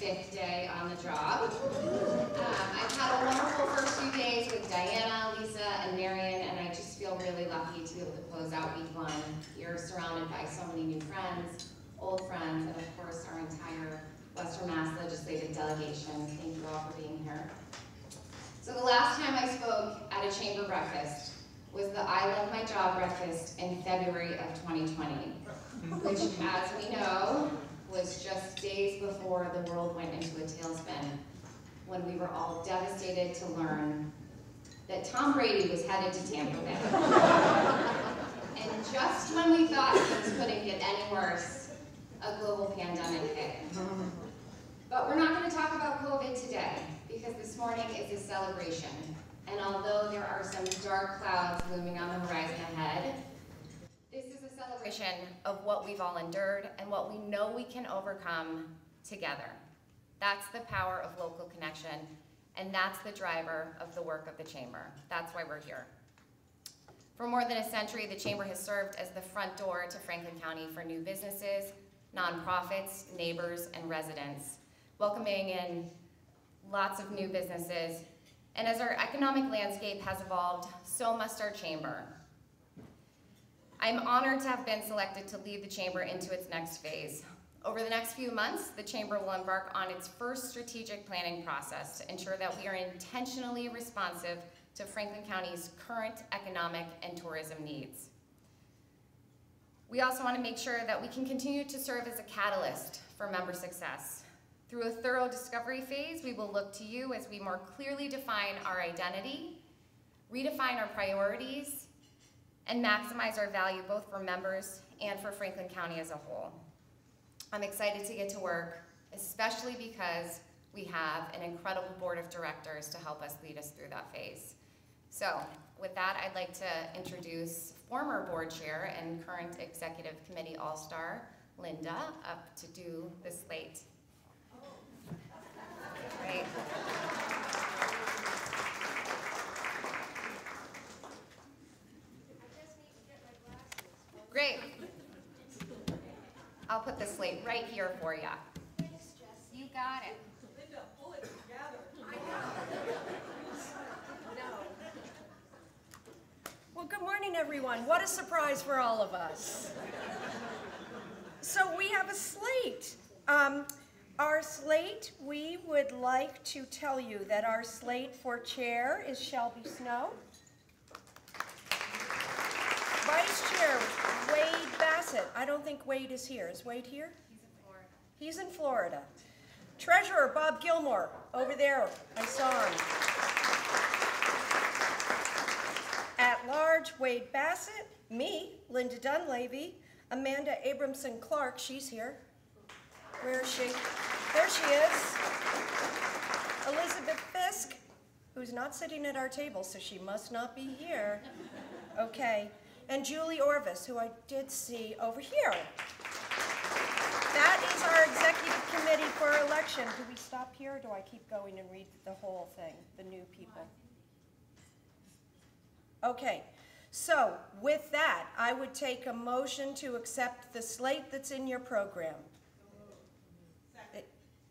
5th day on the job. I've had a wonderful first few days with Diana, Lisa, and Marion, and I just feel really lucky to be able to close out week 1 here, surrounded by so many new friends, old friends, and of course our entire Western Mass legislative delegation. Thank you all for being here. So the last time I spoke at a chamber breakfast was the I Love My Job breakfast in February of 2020, which, as we know, was just days before the world went into a tailspin, when we were all devastated to learn that Tom Brady was headed to Tampa Bay. And just when we thought things couldn't get any worse, a global pandemic hit. But we're not going to talk about COVID today, because this morning is a celebration. And although there are some dark clouds looming on the horizon ahead, this is a celebration of what we've all endured and what we know we can overcome together. That's the power of local connection, and that's the driver of the work of the Chamber. That's why we're here. For more than a century, the Chamber has served as the front door to Franklin County for new businesses, nonprofits, neighbors, and residents, welcoming in lots of new businesses. And as our economic landscape has evolved, so must our Chamber. I'm honored to have been selected to lead the Chamber into its next phase. Over the next few months, the Chamber will embark on its first strategic planning process to ensure that we are intentionally responsive to Franklin County's current economic and tourism needs. We also want to make sure that we can continue to serve as a catalyst for member success. Through a thorough discovery phase, we will look to you as we more clearly define our identity, redefine our priorities, and maximize our value both for members and for Franklin County as a whole. I'm excited to get to work, especially because we have an incredible board of directors to help us lead us through that phase. So with that, I'd like to introduce former board chair and current executive committee all-star, Linda, up to do the slate. Great. Great. I'll put the slate right here for you. Thanks, Jess. You got it. Linda, pull it together. I know. No. Well, good morning, everyone. What a surprise for all of us. So we have a slate. Our slate, we would like to tell you that our slate for chair is Shelby Snow. Vice Chair, Wade Bassett. I don't think Wade is here. Is Wade here? He's in Florida. He's in Florida. Treasurer, Bob Gilmore, over there. I saw him. At large, Wade Bassett, me, Linda Dunleavy, Amanda Abramson Clark, she's here. Where is she? There she is. Elizabeth Fisk, who's not sitting at our table, so she must not be here. Okay. And Julie Orvis, who I did see over here. That is our executive committee for election. Do we stop here, or do I keep going and read the whole thing, the new people? Okay. So with that, I would take a motion to accept the slate that's in your program.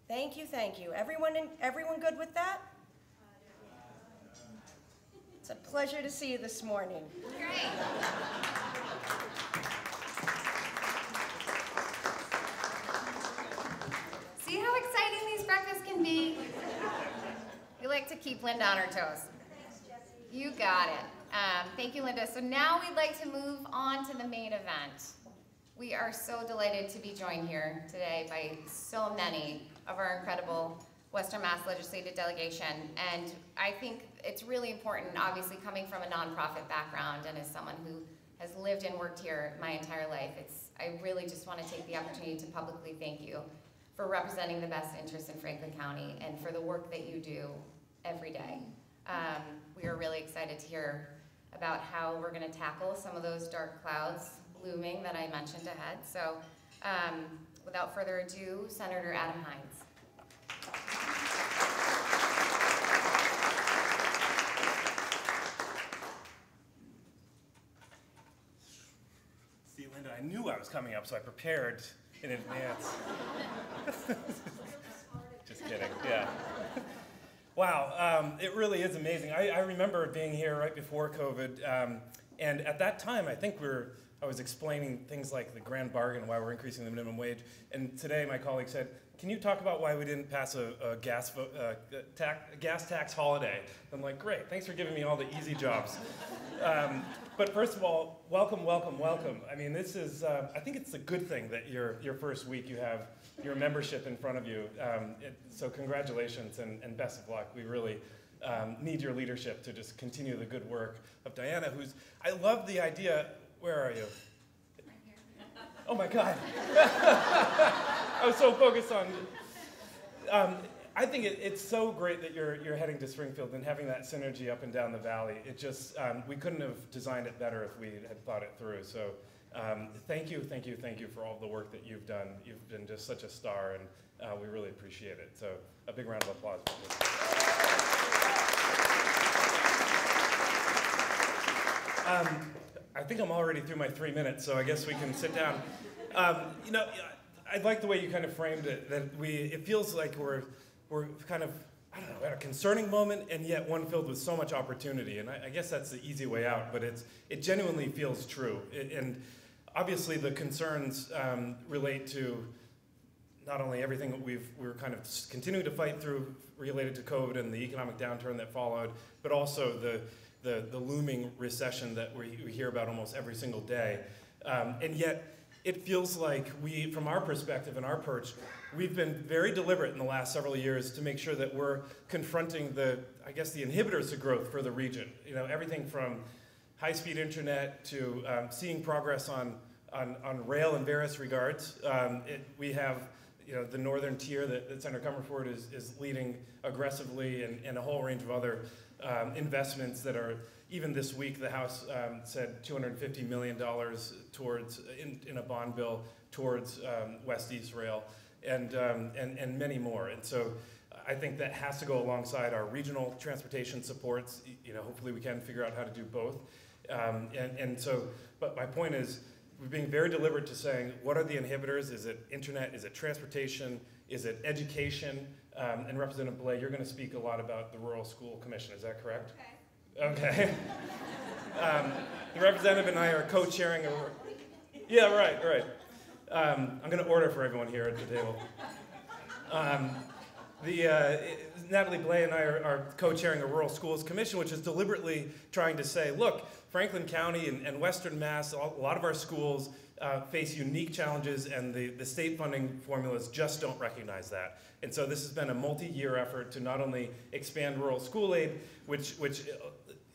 Thank you, thank you. Everyone good with that? It's a pleasure to see you this morning. Great. See how exciting these breakfasts can be? We like to keep Linda on her toes. Thanks, Jesse. You got it. Thank you, Linda. So now we'd like to move on to the main event. We are so delighted to be joined here today by so many of our incredible Western Mass legislative delegation. And I think it's really important, obviously coming from a nonprofit background and as someone who has lived and worked here my entire life, I really just want to take the opportunity to publicly thank you for representing the best interests in Franklin County and for the work that you do every day. We are really excited to hear about how we're going to tackle some of those dark clouds looming that I mentioned ahead. So without further ado, Senator Adam Hines. See, Linda, I knew I was coming up, so I prepared in advance. It really is amazing. I remember being here right before COVID, and at that time, I think I was explaining things like the grand bargain, why we're increasing the minimum wage, and today my colleague said, can you talk about why we didn't pass a gas tax holiday? I'm like, great, thanks for giving me all the easy jobs. But first of all, welcome, welcome, welcome. I mean, this is, I think it's a good thing that your first week you have your membership in front of you. So congratulations and best of luck. We really need your leadership to just continue the good work of Diana, I love the idea, where are you? Right here. Oh my God. I was so focused on, I think it's so great that you're heading to Springfield and having that synergy up and down the valley. It just, we couldn't have designed it better if we had thought it through. So thank you for all the work that you've done. You've been just such a star, and we really appreciate it. So a big round of applause. I think I'm already through my 3 minutes, so I guess we can sit down. You know, I like the way you kind of framed it, that it feels like we're kind of, I don't know, at a concerning moment, and yet one filled with so much opportunity. And I guess that's the easy way out, but it genuinely feels true. And obviously the concerns relate to not only everything that we're kind of continuing to fight through related to COVID and the economic downturn that followed, but also the looming recession that we hear about almost every single day. And yet, it feels like from our perspective and our perch, we've been very deliberate in the last several years to make sure that we're confronting the inhibitors to growth for the region. You know, everything from high-speed internet to seeing progress on rail in various regards. We have, you know, the northern tier that Senator Comerford is leading aggressively, and a whole range of other investments that are, even this week the House said $250 million towards, in a bond bill, towards West-East Rail, and many more. And so I think that has to go alongside our regional transportation supports. You know, hopefully we can figure out how to do both. But my point is, we're being very deliberate to saying, what are the inhibitors? Is it internet? Is it transportation? Is it education? And Representative Blake, you're going to speak a lot about the Rural School Commission, is that correct? Okay. The representative and I are co-chairing a... Yeah, right. I'm going to order for everyone here at the table. Natalie Blake and I are co-chairing a Rural Schools Commission, which is deliberately trying to say, look, Franklin County and Western Mass, a lot of our schools face unique challenges, and the state funding formulas just don't recognize that. And so this has been a multi-year effort to not only expand rural school aid, which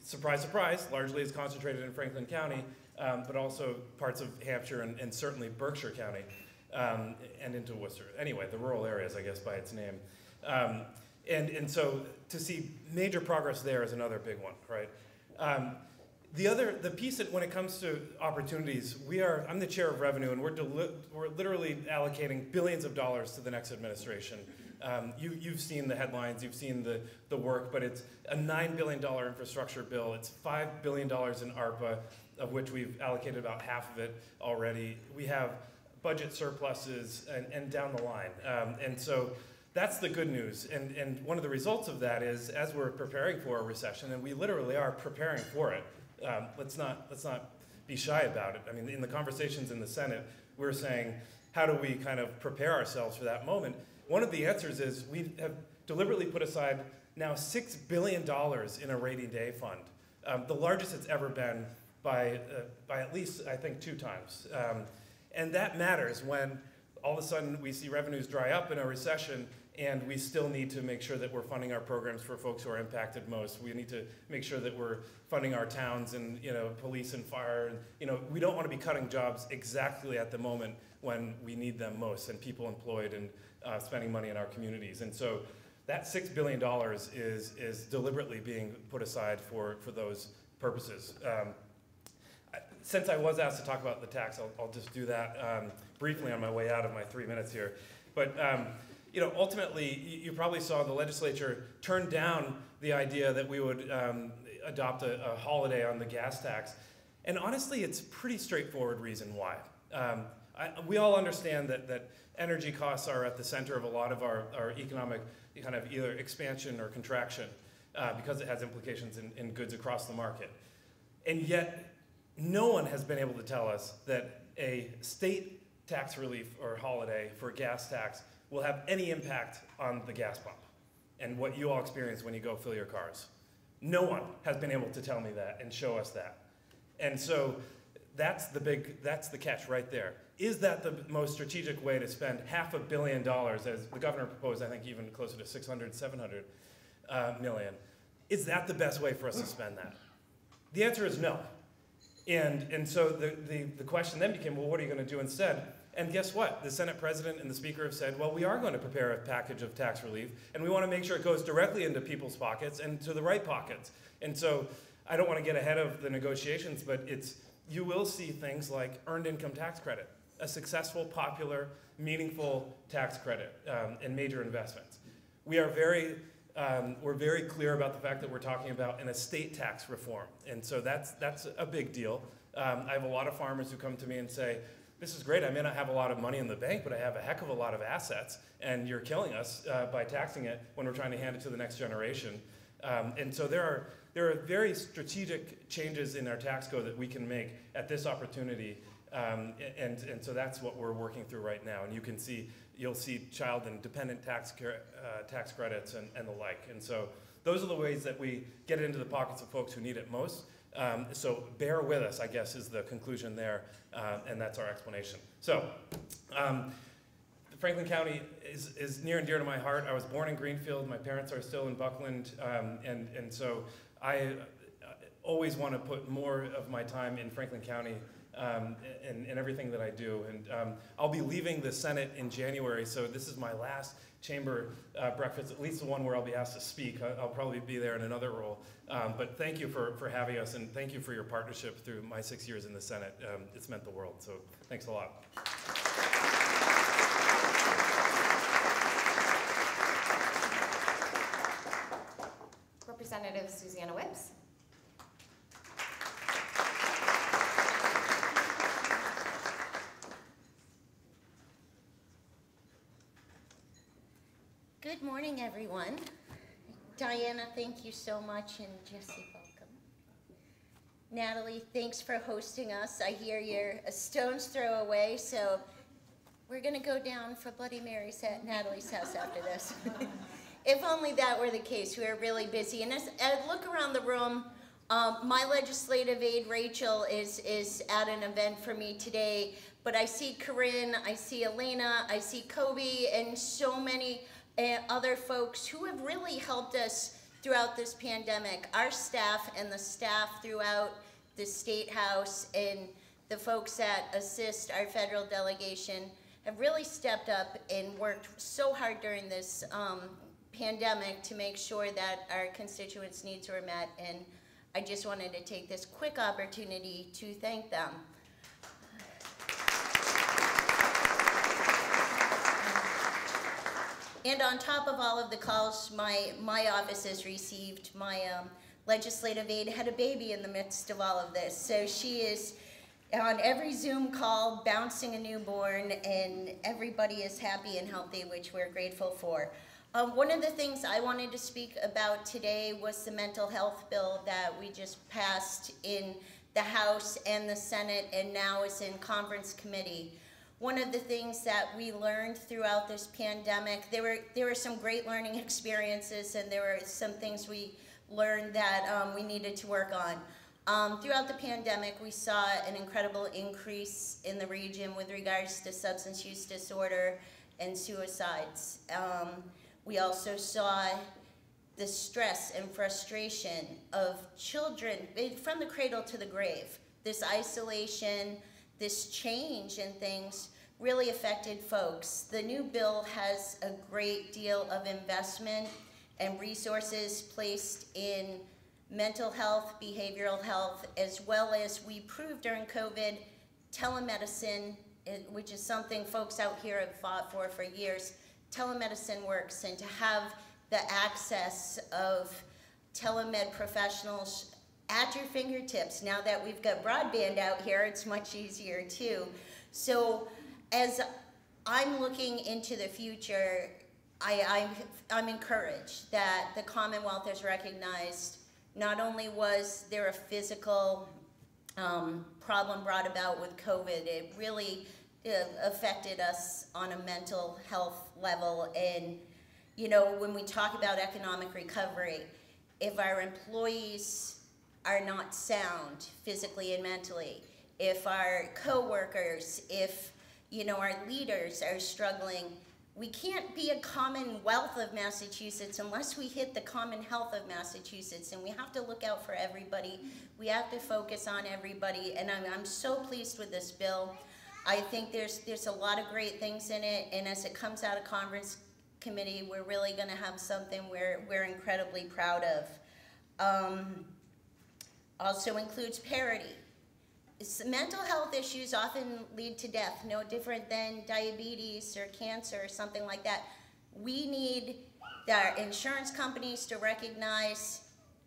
surprise, surprise, largely is concentrated in Franklin County, but also parts of Hampshire and certainly Berkshire County, and into Worcester. Anyway, the rural areas, I guess, by its name. And so to see major progress there is another big one, right? The piece that when it comes to opportunities, I'm the chair of revenue, and we're literally allocating billions of dollars to the next administration. You've seen the headlines, you've seen the work, but it's a $9 billion infrastructure bill. It's $5 billion in ARPA, of which we've allocated about half of it already. We have budget surpluses and down the line. And so that's the good news. And one of the results of that is, as we're preparing for a recession, and we literally are preparing for it, let's not be shy about it. I mean, in the conversations in the Senate, we're saying, how do we kind of prepare ourselves for that moment? One of the answers is we have deliberately put aside now $6 billion in a rainy day fund, the largest it's ever been by at least, I think, 2 times. And that matters when all of a sudden we see revenues dry up in a recession, and we still need to make sure that we're funding our programs for folks who are impacted most. We need to make sure that we're funding our towns and, you know, police and fire. And, you know, we don't want to be cutting jobs exactly at the moment when we need them most, and people employed and spending money in our communities. And so that $6 billion is deliberately being put aside for those purposes. Since I was asked to talk about the tax, I'll just do that briefly on my way out of my 3 minutes here. But you know, ultimately, you probably saw the legislature turn down the idea that we would adopt a holiday on the gas tax. And honestly, it's a pretty straightforward reason why. We all understand that energy costs are at the center of a lot of our economic kind of either expansion or contraction. because it has implications in goods across the market. And yet, no one has been able to tell us that a state tax relief or holiday for gas tax will have any impact on the gas pump and what you all experience when you go fill your cars. No one has been able to tell me that and show us that. And so that's the catch right there. Is that the most strategic way to spend $500 million, as the governor proposed, I think even closer to 600, 700 million? Is that the best way for us to spend that? The answer is no. And so the question then became, well, what are you going to do instead? And guess what? The Senate President and the Speaker have said, well, we are going to prepare a package of tax relief, and we want to make sure it goes directly into people's pockets and to the right pockets. And so I don't want to get ahead of the negotiations, but you will see things like earned income tax credit, a successful, popular, meaningful tax credit, and major investments. We're very clear about the fact that we're talking about an estate tax reform, and so that's a big deal. I have a lot of farmers who come to me and say, this is great, I may not have a lot of money in the bank, but I have a heck of a lot of assets, and you're killing us by taxing it when we're trying to hand it to the next generation. And so there are very strategic changes in our tax code that we can make at this opportunity, and so that's what we're working through right now. And you'll see child and dependent tax credits and the like. And so those are the ways that we get it into the pockets of folks who need it most. So bear with us, I guess, is the conclusion there, and that's our explanation. So Franklin County is near and dear to my heart. I was born in Greenfield. My parents are still in Buckland, and so I always want to put more of my time in Franklin County in everything that I do. And I'll be leaving the Senate in January, so this is my last chamber breakfast, at least the one where I'll be asked to speak. I'll probably be there in another role. But thank you for having us, and thank you for your partnership through my 6 years in the Senate. It's meant the world, so thanks a lot. Representative Susanna Whips. Good morning, everyone. Diana, thank you so much, and Jesse, welcome. Natalie, thanks for hosting us. I hear you're a stone's throw away, so we're going to go down for Bloody Marys at Natalie's house after this. If only that were the case. We are really busy. And as I look around the room, my legislative aide, Rachel, is at an event for me today, but I see Corinne, I see Elena, I see Kobe, and so many other folks who have really helped us throughout this pandemic. Our staff and the staff throughout the State House and the folks that assist our federal delegation have really stepped up and worked so hard during this pandemic to make sure that our constituents' needs were met, and I just wanted to take this quick opportunity to thank them. And on top of all of the calls my office has received, my legislative aide had a baby in the midst of all of this. So she is on every Zoom call, bouncing a newborn, and everybody is happy and healthy, which we're grateful for. One of the things I wanted to speak about today was the mental health bill that we just passed in the House and the Senate and now is in conference committee. One of the things that we learned throughout this pandemic, there were some great learning experiences, and there were some things we learned that we needed to work on. Throughout the pandemic, we saw an incredible increase in the region with regards to substance use disorder and suicides. We also saw the stress and frustration of children from the cradle to the grave. This isolation, this change in things really affected folks. The new bill has a great deal of investment and resources placed in mental health, behavioral health, as well as we proved during COVID, telemedicine, which is something folks out here have fought for years. Telemedicine works, and to have the access of telemed professionals at your fingertips. Now that we've got broadband out here, it's much easier too. So as I'm looking into the future, I'm encouraged that the Commonwealth has recognized not only was there a physical problem brought about with COVID, it really affected us on a mental health level. And, you know, when we talk about economic recovery, if our employees are not sound physically and mentally, if our co-workers, if, you know, our leaders are struggling, we can't be a Commonwealth of Massachusetts unless we hit the common health of Massachusetts, and we have to look out for everybody. We have to focus on everybody, and I'm so pleased with this bill. I think there's a lot of great things in it, and as it comes out of conference committee, we're really going to have something we're incredibly proud of. Also includes parity. Mental health issues often lead to death, no different than diabetes or cancer or something like that. We need our insurance companies to recognize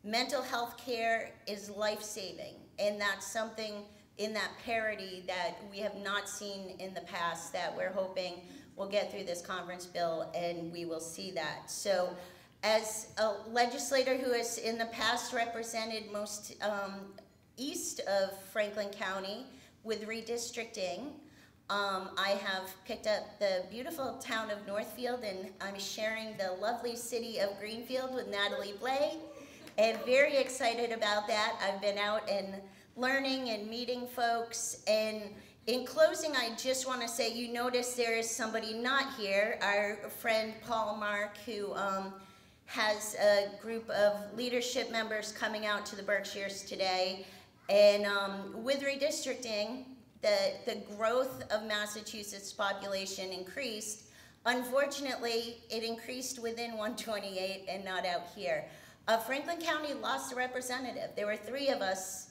mental health care is life-saving, and that's something in that parity that we have not seen in the past that we're hoping will get through this conference bill, and we will see that. So as a legislator who has in the past represented most east of Franklin County with redistricting, I have picked up the beautiful town of Northfield, and I'm sharing the lovely city of Greenfield with Natalie Blake, and very excited about that. I've been out and learning and meeting folks, and in closing, I just want to say, you notice there is somebody not here, our friend Paul Mark, who has a group of leadership members coming out to the Berkshires today. And with redistricting, the growth of Massachusetts population increased. Unfortunately, it increased within 128 and not out here. Franklin County lost a representative. There were 3 of us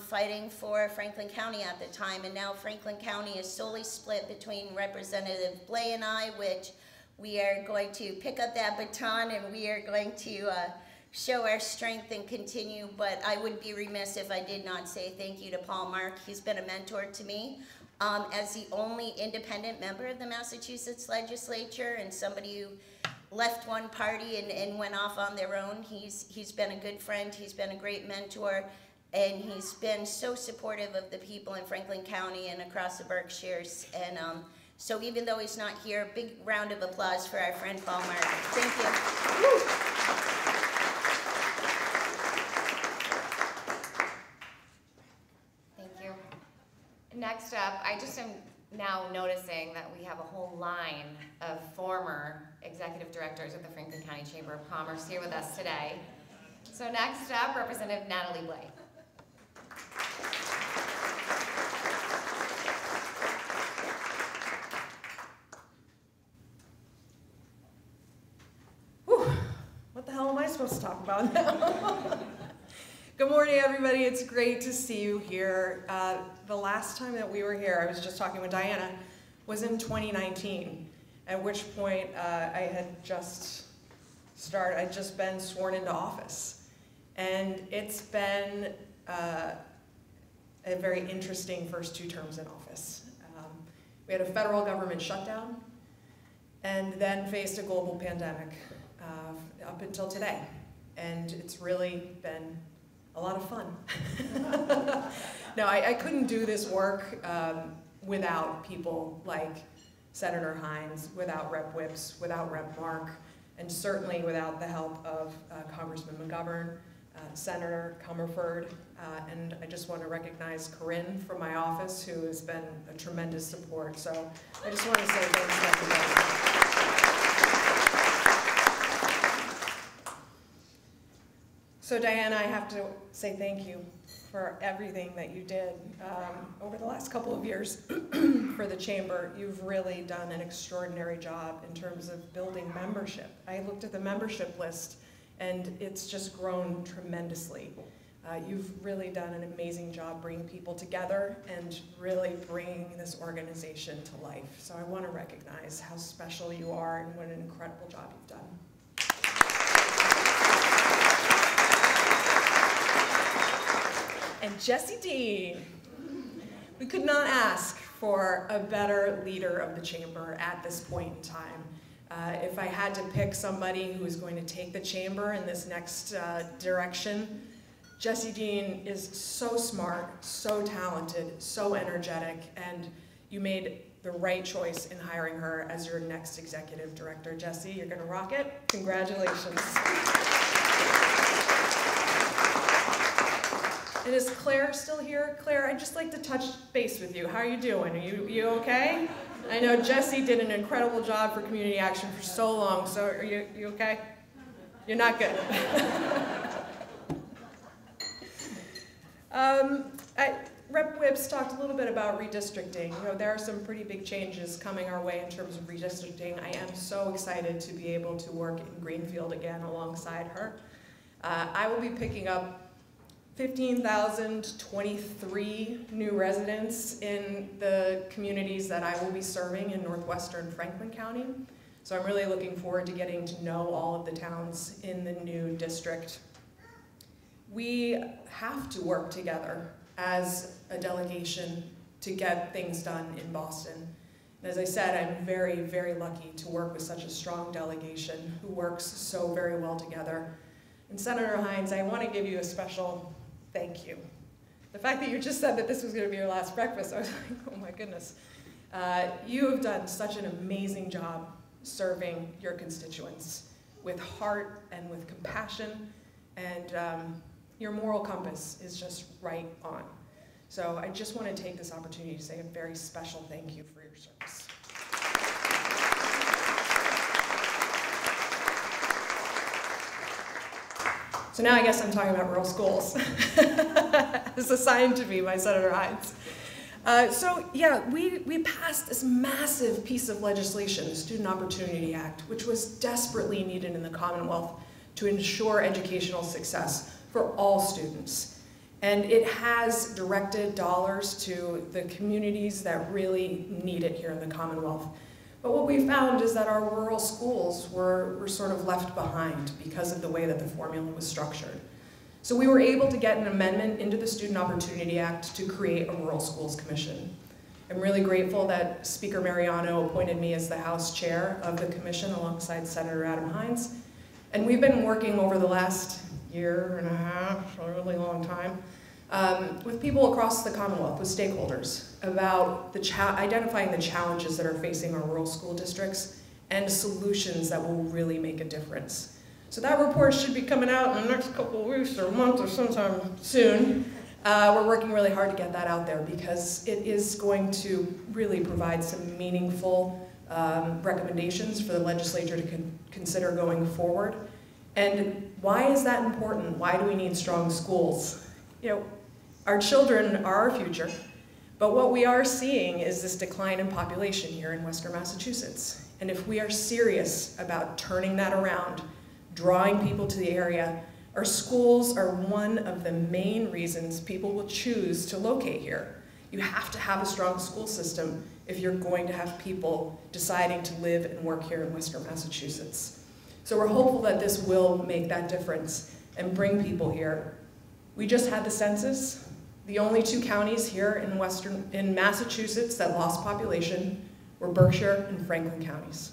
fighting for Franklin County at the time, and now Franklin County is solely split between Representative Blake and I, which we are going to pick up that baton and we are going to show our strength and continue, but I would be remiss if I did not say thank you to Paul Mark. He's been a mentor to me as the only independent member of the Massachusetts legislature and somebody who left one party and went off on their own. He's been a good friend, he's been a great mentor, and he's been so supportive of the people in Franklin County and across the Berkshires. And so even though he's not here, a big round of applause for our friend Paul Mark. Thank you. Woo. Next up, I just am now noticing that we have a whole line of former executive directors of the Franklin County Chamber of Commerce here with us today. So next up, Representative Natalie Blake. Whew, what the hell am I supposed to talk about now? Good morning, everybody. It's great to see you here. The last time that we were here, I was just talking with Diana, was in 2019, at which point I had just been sworn into office. And it's been a very interesting first 2 terms in office. We had a federal government shutdown and then faced a global pandemic up until today. And it's really been a lot of fun. No, I couldn't do this work without people like Senator Hines, without Rep. Whips, without Rep. Mark, and certainly without the help of Congressman McGovern, Senator Comerford, and I just want to recognize Corinne from my office, who has been a tremendous support. So I just want to say thanks to everybody. So Diana, I have to say thank you for everything that you did over the last couple of years for the Chamber. You've really done an extraordinary job in terms of building membership. I looked at the membership list and it's just grown tremendously. You've really done an amazing job bringing people together and really bringing this organization to life. So I want to recognize how special you are and what an incredible job you've done. And Jessie D. We could not ask for a better leader of the Chamber at this point in time. If I had to pick somebody who is going to take the chamber in this next direction, Jessie Dean is so smart, so talented, so energetic, and you made the right choice in hiring her as your next executive director. Jessie, you're gonna rock it. Congratulations. And is Claire still here? Claire, I'd just like to touch base with you. How are you doing? Are you okay? I know Jessie did an incredible job for community action for so long, so are you okay? You're not good. Rep. Whips talked a little bit about redistricting. You know, there are some pretty big changes coming our way in terms of redistricting. I am so excited to be able to work in Greenfield again alongside her. I will be picking up 15,023 new residents in the communities that I will be serving in northwestern Franklin County. So I'm really looking forward to getting to know all of the towns in the new district. We have to work together as a delegation to get things done in Boston. And as I said, I'm very, very lucky to work with such a strong delegation who works so very well together. And Senator Hines, I want to give you a special thank you. The fact that you just said that this was going to be your last breakfast, I was like, oh my goodness. You have done such an amazing job serving your constituents with heart and with compassion, and your moral compass is just right on. So I just want to take this opportunity to say a very special thank you for your service. So now I guess I'm talking about rural schools, as assigned to me by Senator Hines. So yeah, we passed this massive piece of legislation, the Student Opportunity Act, which was desperately needed in the Commonwealth to ensure educational success for all students. And it has directed dollars to the communities that really need it here in the Commonwealth. But what we found is that our rural schools were sort of left behind because of the way that the formula was structured. So we were able to get an amendment into the Student Opportunity Act to create a Rural Schools Commission. I'm really grateful that Speaker Mariano appointed me as the House Chair of the Commission alongside Senator Adam Hines. And we've been working over the last year and a half, a really long time, with people across the Commonwealth, with stakeholders, about identifying the challenges that are facing our rural school districts and solutions that will really make a difference. So that report should be coming out in the next couple of weeks or a month or sometime soon. We're working really hard to get that out there because it is going to really provide some meaningful recommendations for the legislature to consider going forward. And why is that important? Why do we need strong schools? You know, our children are our future, but what we are seeing is this decline in population here in Western Massachusetts. And if we are serious about turning that around, drawing people to the area, our schools are one of the main reasons people will choose to locate here. You have to have a strong school system if you're going to have people deciding to live and work here in Western Massachusetts. So we're hopeful that this will make that difference and bring people here. We just had the census. The only two counties here in Massachusetts that lost population were Berkshire and Franklin counties.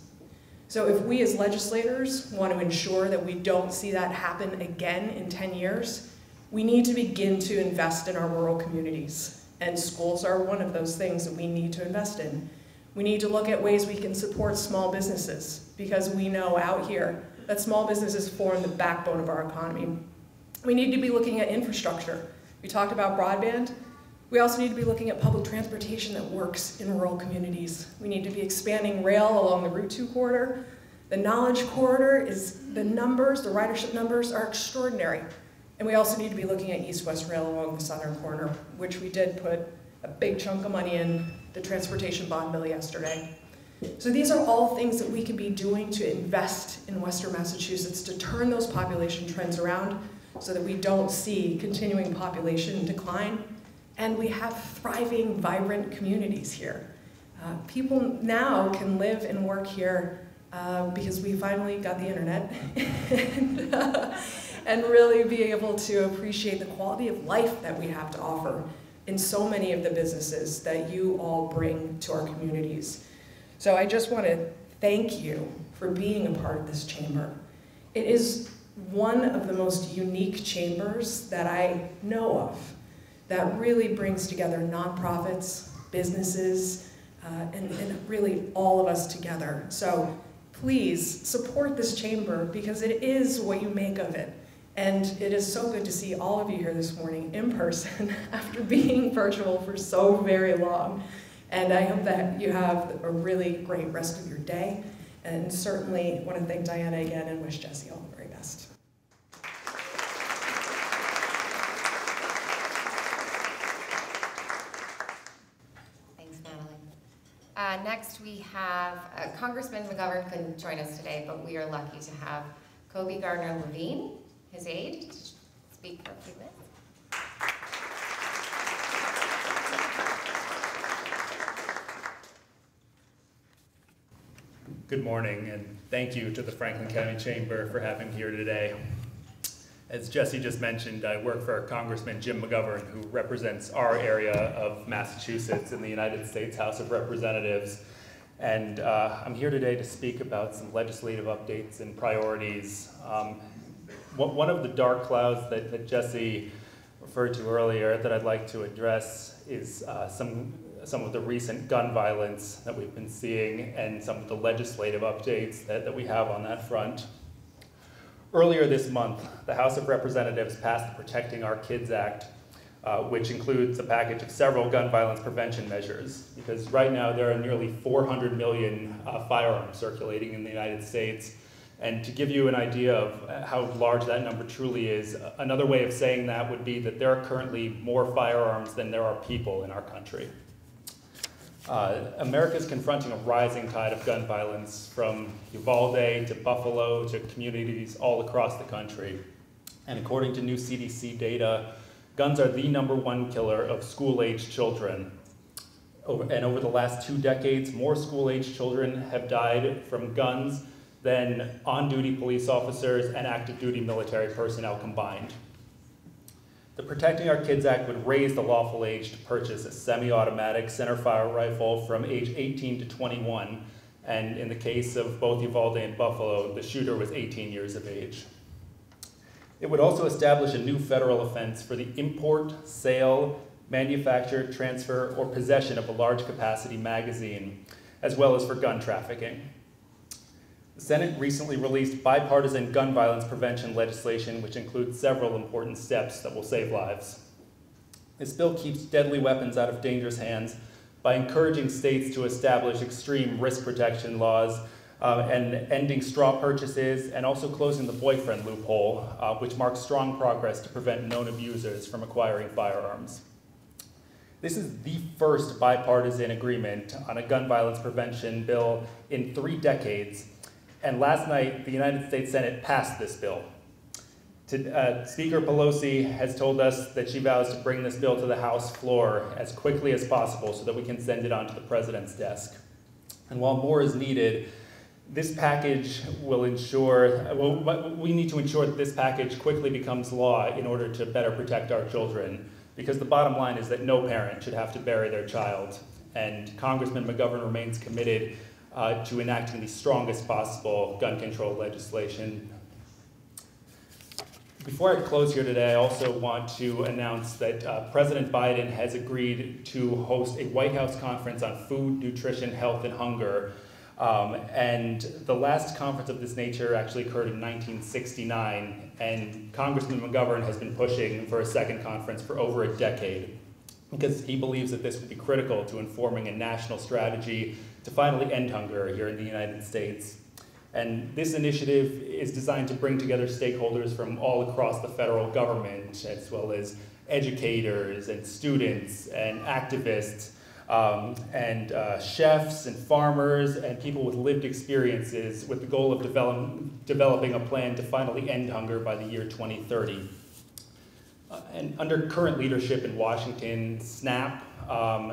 So if we as legislators want to ensure that we don't see that happen again in 10 years, we need to begin to invest in our rural communities. And schools are one of those things that we need to invest in. We need to look at ways we can support small businesses because we know out here that small businesses form the backbone of our economy. We need to be looking at infrastructure. We talked about broadband. We also need to be looking at public transportation that works in rural communities. We need to be expanding rail along the Route 2 corridor. The Knowledge Corridor the ridership numbers are extraordinary. And we also need to be looking at east-west rail along the southern corner, which we did put a big chunk of money in the transportation bond bill yesterday. So these are all things that we can be doing to invest in Western Massachusetts to turn those population trends around so that we don't see continuing population decline. And we have thriving, vibrant communities here. People now can live and work here because we finally got the internet and really be able to appreciate the quality of life that we have to offer in so many of the businesses that you all bring to our communities. So I just want to thank you for being a part of this chamber. It is one of the most unique chambers that I know of that really brings together nonprofits, businesses, and really all of us together. So please support this chamber because it is what you make of it. And it is so good to see all of you here this morning in person after being virtual for so very long. And I hope that you have a really great rest of your day. And certainly want to thank Diana again and wish Jesse all the very best. Thanks, Natalie. Next we have, Congressman McGovern couldn't join us today, but we are lucky to have Kobe Gardner-Levine, his aide, to speak for a few minutes. Good morning, and thank you to the Franklin County Chamber for having me here today. As Jesse just mentioned, I work for Congressman Jim McGovern, who represents our area of Massachusetts in the United States House of Representatives. And I'm here today to speak about some legislative updates and priorities. One of the dark clouds that Jesse referred to earlier that I'd like to address is some of the recent gun violence that we've been seeing and some of the legislative updates that we have on that front. Earlier this month, the House of Representatives passed the Protecting Our Kids Act, which includes a package of several gun violence prevention measures, because right now there are nearly 400 million firearms circulating in the United States. And to give you an idea of how large that number truly is, another way of saying that would be that there are currently more firearms than there are people in our country. America is confronting a rising tide of gun violence from Uvalde to Buffalo to communities all across the country. And according to new CDC data, guns are the #1 killer of school-aged children. And over the last 2 decades, more school-aged children have died from guns than on-duty police officers and active-duty military personnel combined. The Protecting Our Kids Act would raise the lawful age to purchase a semi-automatic centerfire rifle from age 18 to 21, and in the case of both Uvalde and Buffalo, the shooter was 18 years of age. It would also establish a new federal offense for the import, sale, manufacture, transfer, or possession of a large-capacity magazine, as well as for gun trafficking. The Senate recently released bipartisan gun violence prevention legislation, which includes several important steps that will save lives. This bill keeps deadly weapons out of dangerous hands by encouraging states to establish extreme risk protection laws and ending straw purchases, and also closing the boyfriend loophole, which marks strong progress to prevent known abusers from acquiring firearms. This is the first bipartisan agreement on a gun violence prevention bill in 3 decades. And last night, the United States Senate passed this bill. Speaker Pelosi has told us that she vows to bring this bill to the House floor as quickly as possible so that we can send it on to the president's desk. And while more is needed, this package will ensure, we need to ensure that this package quickly becomes law in order to better protect our children, because the bottom line is that no parent should have to bury their child. And Congressman McGovern remains committed to enacting the strongest possible gun control legislation. Before I close here today, I also want to announce that President Biden has agreed to host a White House conference on food, nutrition, health, and hunger. And the last conference of this nature actually occurred in 1969, and Congressman McGovern has been pushing for a second conference for over a decade, because he believes that this would be critical to informing a national strategy to finally end hunger here in the United States. And this initiative is designed to bring together stakeholders from all across the federal government, as well as educators and students and activists and chefs and farmers and people with lived experiences, with the goal of developing a plan to finally end hunger by the year 2030. And under current leadership in Washington, SNAP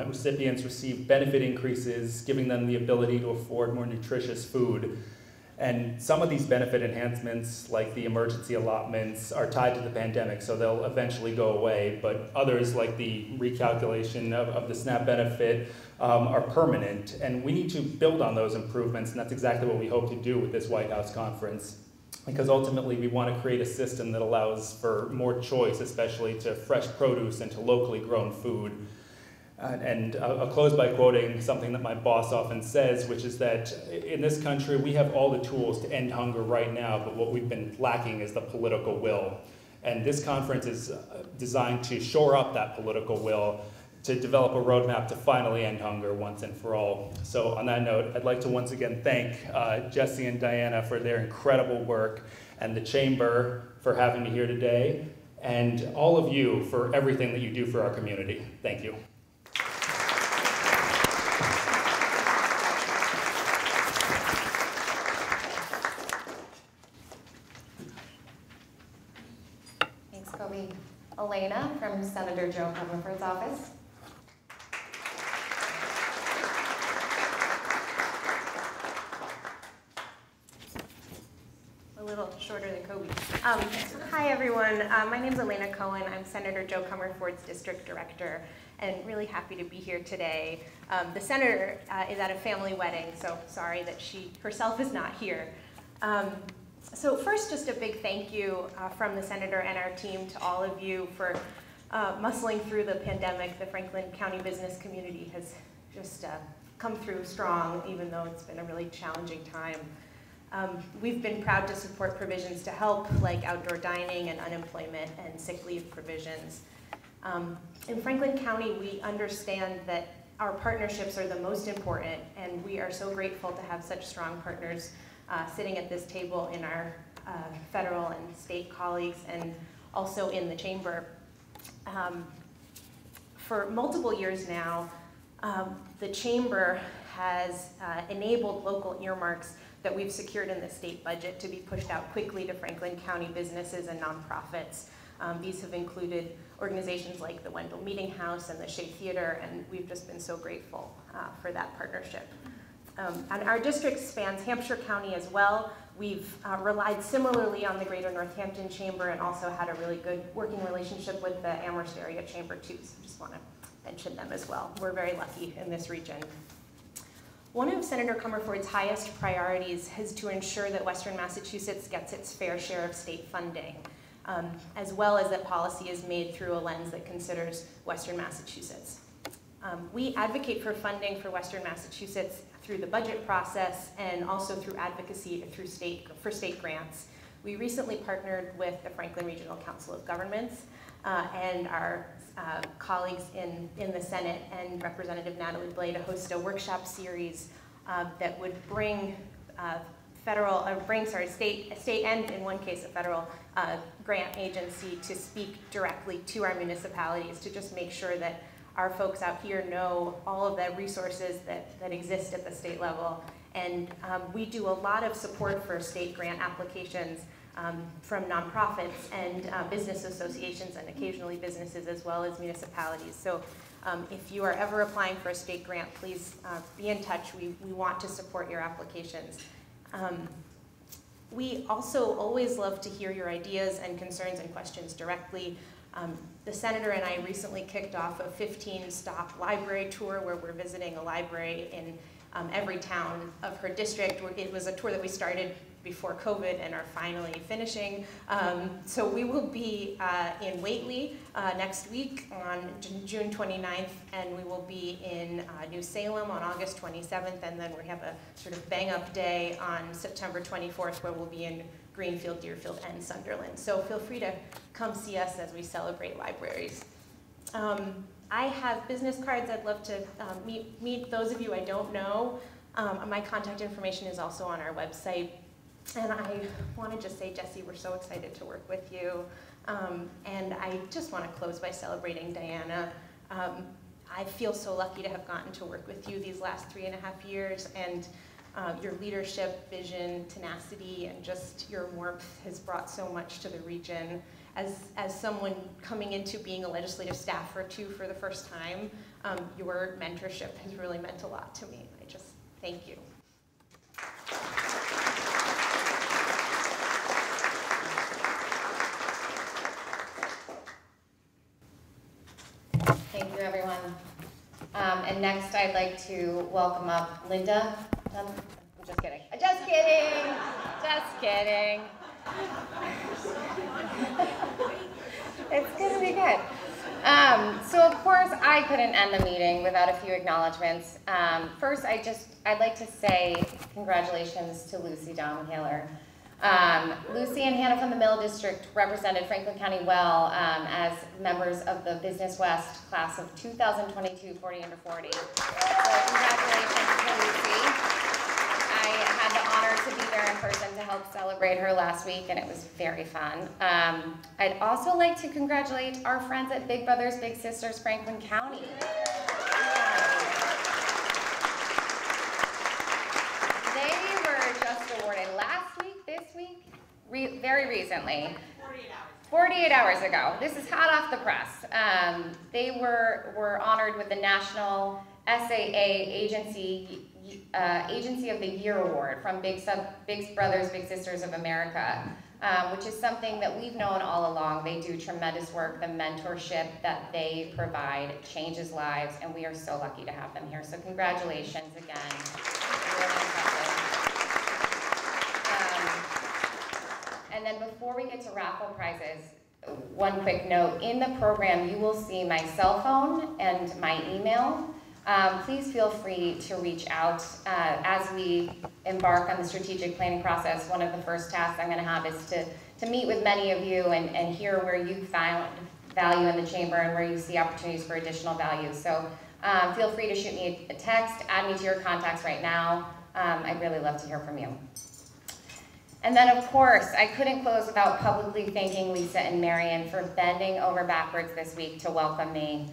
recipients receive benefit increases, giving them the ability to afford more nutritious food. And some of these benefit enhancements, like the emergency allotments, are tied to the pandemic, so they'll eventually go away. But others, like the recalculation of the SNAP benefit, are permanent, and we need to build on those improvements, and that's exactly what we hope to do with this White House conference. Because ultimately we want to create a system that allows for more choice, especially to fresh produce and to locally grown food. And I'll close by quoting something that my boss often says, which is that in this country we have all the tools to end hunger right now, but what we've been lacking is the political will. And this conference is designed to shore up that political will, to develop a roadmap to finally end hunger once and for all. So on that note, I'd like to once again thank Jesse and Diana for their incredible work, and the Chamber for having me here today, and all of you for everything that you do for our community. Thank you. Thanks, Kobe. Elena from Senator Joe Comerford's office. A little shorter than Kobe. Hi everyone, my name is Elena Cohen. I'm Senator Joe Comerford's district director, and really happy to be here today. The senator is at a family wedding, so sorry that she herself is not here. So first, just a big thank you from the senator and our team to all of you for muscling through the pandemic. The Franklin County business community has just come through strong, even though it's been a really challenging time. We've been proud to support provisions to help, like outdoor dining and unemployment and sick leave provisions. In Franklin County, we understand that our partnerships are the most important, and we are so grateful to have such strong partners sitting at this table in our federal and state colleagues, and also in the Chamber. For multiple years now, the Chamber has enabled local earmarks that we've secured in the state budget to be pushed out quickly to Franklin County businesses and nonprofits. These have included organizations like the Wendell Meeting House and the Shea Theater, and we've just been so grateful for that partnership. And our district spans Hampshire County as well. We've relied similarly on the Greater Northampton Chamber and also had a really good working relationship with the Amherst Area Chamber too, so just want to mention them as well. We're very lucky in this region. One of Senator Comerford's highest priorities is to ensure that Western Massachusetts gets its fair share of state funding, as well as that policy is made through a lens that considers Western Massachusetts. We advocate for funding for Western Massachusetts through the budget process and also through advocacy for state grants. We recently partnered with the Franklin Regional Council of Governments and our colleagues in the Senate and Representative Natalie Blake to host a workshop series that would bring state and in one case a federal grant agency to speak directly to our municipalities to just make sure that our folks out here know all of the resources that exist at the state level. And we do a lot of support for state grant applications from nonprofits and business associations and occasionally businesses as well as municipalities. So if you are ever applying for a state grant, please be in touch. We want to support your applications. We also always love to hear your ideas and concerns and questions directly. The senator and I recently kicked off a 15-stop library tour where we're visiting a library in every town of her district. It was a tour that we started before COVID and are finally finishing. So we will be in Whately next week on June 29th, and we will be in New Salem on August 27th, and then we have a sort of bang-up day on September 24th where we'll be in Greenfield, Deerfield, and Sunderland. So feel free to come see us as we celebrate libraries. I have business cards. I'd love to meet those of you I don't know. My contact information is also on our website. And I want to just say, Jesse, we're so excited to work with you. And I just want to close by celebrating Diana. I feel so lucky to have gotten to work with you these last 3.5 years, and your leadership, vision, tenacity, and just your warmth has brought so much to the region. As someone coming into being a legislative staffer too for the first time, your mentorship has really meant a lot to me. I just thank you. Thank you, everyone. And And next I'd like to welcome up Linda. I'm just kidding. Just kidding. Just kidding. It's gonna be good. So of course I couldn't end the meeting without a few acknowledgements. First, I'd like to say congratulations to Lucy Domkaler. Lucy and Hannah from the Mill District represented Franklin County well as members of the Business West class of 2022 40 under 40. So congratulations to Lucy. I had the honor to be there in person to help celebrate her last week, and it was very fun. I'd also like to congratulate our friends at Big Brothers Big Sisters Franklin County. They were just awarded last week, this week, very recently. 48 hours ago. This is hot off the press. They were honored with the National SAA Agency of the Year Award from Big Brothers Big Sisters of America, which is something that we've known all along. They do tremendous work. The mentorship that they provide changes lives, and we are so lucky to have them here. So congratulations again. Really impressive. And then before we get to raffle prizes, one quick note. In the program, you will see my cell phone and my email. Please feel free to reach out as we embark on the strategic planning process. One of the first tasks I'm going to have is to meet with many of you and hear where you found value in the chamber and where you see opportunities for additional value. So feel free to shoot me a text, add me to your contacts right now. I'd really love to hear from you. And then, of course, I couldn't close without publicly thanking Lisa and Marion for bending over backwards this week to welcome me.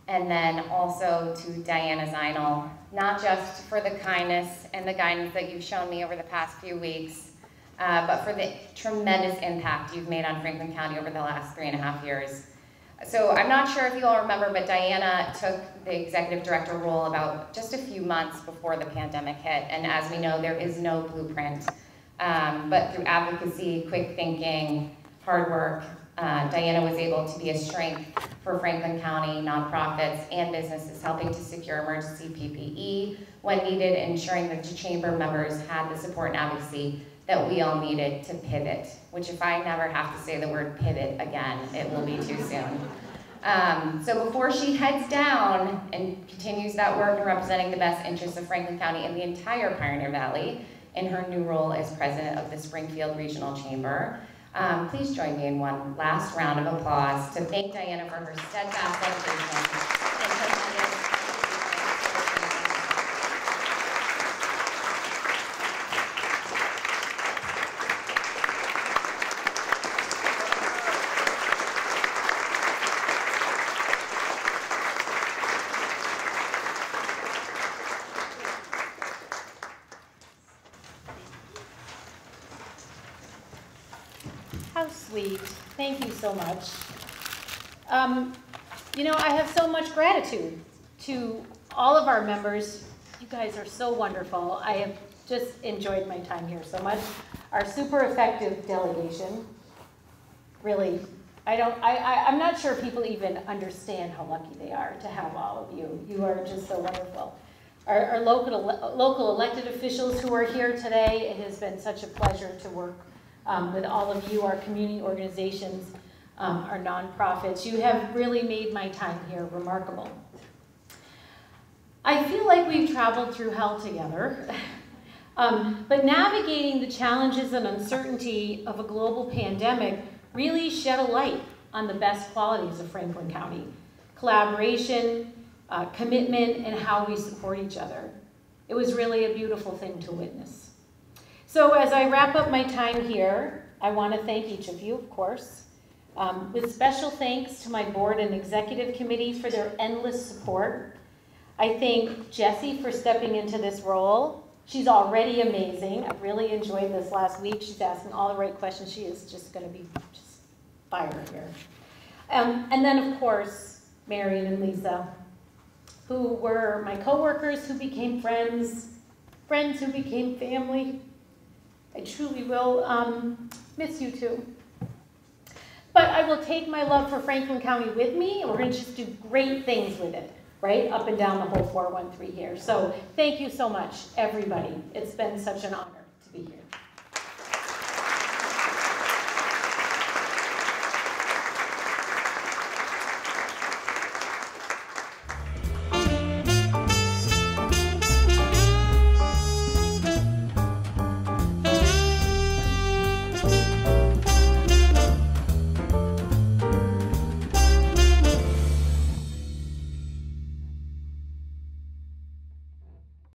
And then also to Diana Zinel, not just for the kindness and the guidance that you've shown me over the past few weeks, but for the tremendous impact you've made on Franklin County over the last 3.5 years. So I'm not sure if you all remember, but Diana took the executive director role about just a few months before the pandemic hit. And as we know, there is no blueprint. But through advocacy, quick thinking, hard work, Diana was able to be a strength for Franklin County nonprofits and businesses, helping to secure emergency PPE when needed, ensuring that the chamber members had the support and advocacy that we all needed to pivot, which if I never have to say the word pivot again, it will be too soon. So before she heads down and continues that work in representing the best interests of Franklin County and the entire Pioneer Valley in her new role as president of the Springfield Regional Chamber, please join me in one last round of applause to thank Diana for her steadfast dedication and tremendous. How sweet. Thank you so much. You know, I have so much gratitude to all of our members. You guys are so wonderful. I have just enjoyed my time here so much. Our super effective delegation, really, I'm not sure people even understand how lucky they are to have all of you. You are just so wonderful. Our local elected officials who are here today, it has been such a pleasure to work with all of you, our community organizations, our nonprofits. You have really made my time here remarkable. I feel like we've traveled through hell together, but navigating the challenges and uncertainty of a global pandemic really shed a light on the best qualities of Franklin County: collaboration, commitment, and how we support each other. It was really a beautiful thing to witness. So as I wrap up my time here, I want to thank each of you, of course, with special thanks to my board and executive committee for their endless support. I thank Jessie for stepping into this role. She's already amazing. I've really enjoyed this last week. She's asking all the right questions. She is just going to be just fire here. And then, of course, Marion and Lisa, who were my coworkers who became friends, friends who became family. I truly will miss you too. But I will take my love for Franklin County with me, and we're going to just do great things with it. right? Up and down the whole 413 here. So thank you so much, everybody. It's been such an honor to be here.